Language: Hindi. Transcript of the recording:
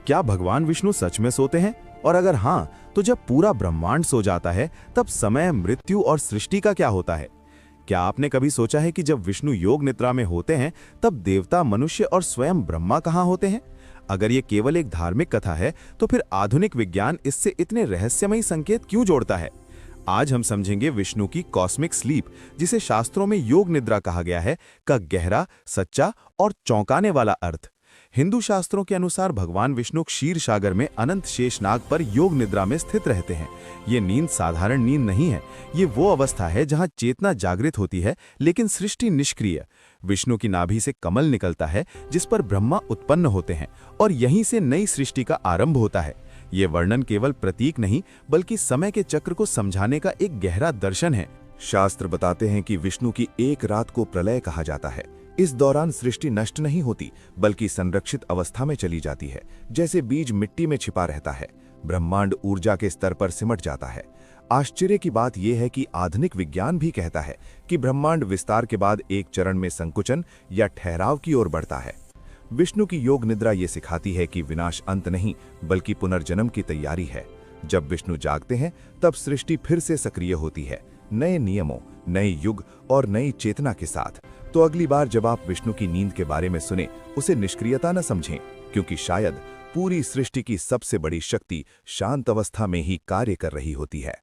क्या भगवान विष्णु सच में सोते हैं? और अगर हाँ, तो जब पूरा ब्रह्मांड सो जाता है तब समय, मृत्यु और सृष्टि का क्या होता है? क्या आपने कभी सोचा है कि जब विष्णु योग निद्रा में होते हैं तब देवता, मनुष्य और स्वयं ब्रह्मा कहाँ होते हैं? अगर ये केवल एक धार्मिक कथा है तो फिर आधुनिक विज्ञान इससे इतने रहस्यमयी संकेत क्यों जोड़ता है? आज हम समझेंगे विष्णु की कॉस्मिक स्लीप, जिसे शास्त्रों में योग निद्रा कहा गया है, का गहरा, सच्चा और चौंकाने वाला अर्थ। हिंदू शास्त्रों के अनुसार भगवान विष्णु क्षीर सागर में अनंत शेषनाग पर योग निद्रा में स्थित रहते हैं। ये नींद साधारण नींद नहीं है, ये वो अवस्था है जहां चेतना जागृत होती है लेकिन सृष्टि निष्क्रिय। विष्णु की नाभि से कमल निकलता है जिस पर ब्रह्मा उत्पन्न होते हैं और यहीं से नई सृष्टि का आरंभ होता है। ये वर्णन केवल प्रतीक नहीं बल्कि समय के चक्र को समझाने का एक गहरा दर्शन है। शास्त्र बताते हैं कि विष्णु की एक रात को प्रलय कहा जाता है। इस दौरान सृष्टि नष्ट नहीं होती बल्कि संरक्षित अवस्था में चली जाती है, जैसे बीज मिट्टी में छिपा रहता है। ब्रह्मांड ऊर्जा के स्तर पर सिमट जाता है। आश्चर्य की बात यह है कि आधुनिक विज्ञान भी कहता है कि ब्रह्मांड विस्तार के बाद एक चरण में संकुचन या ठहराव की ओर बढ़ता है। विष्णु की योग निद्रा ये सिखाती है कि विनाश अंत नहीं बल्कि पुनर्जन्म की तैयारी है। जब विष्णु जागते हैं तब सृष्टि फिर से सक्रिय होती है, नए नियमों, नए युग और नई चेतना के साथ। तो अगली बार जब आप विष्णु की नींद के बारे में सुने, उसे निष्क्रियता न समझें, क्योंकि शायद पूरी सृष्टि की सबसे बड़ी शक्ति शांत अवस्था में ही कार्य कर रही होती है।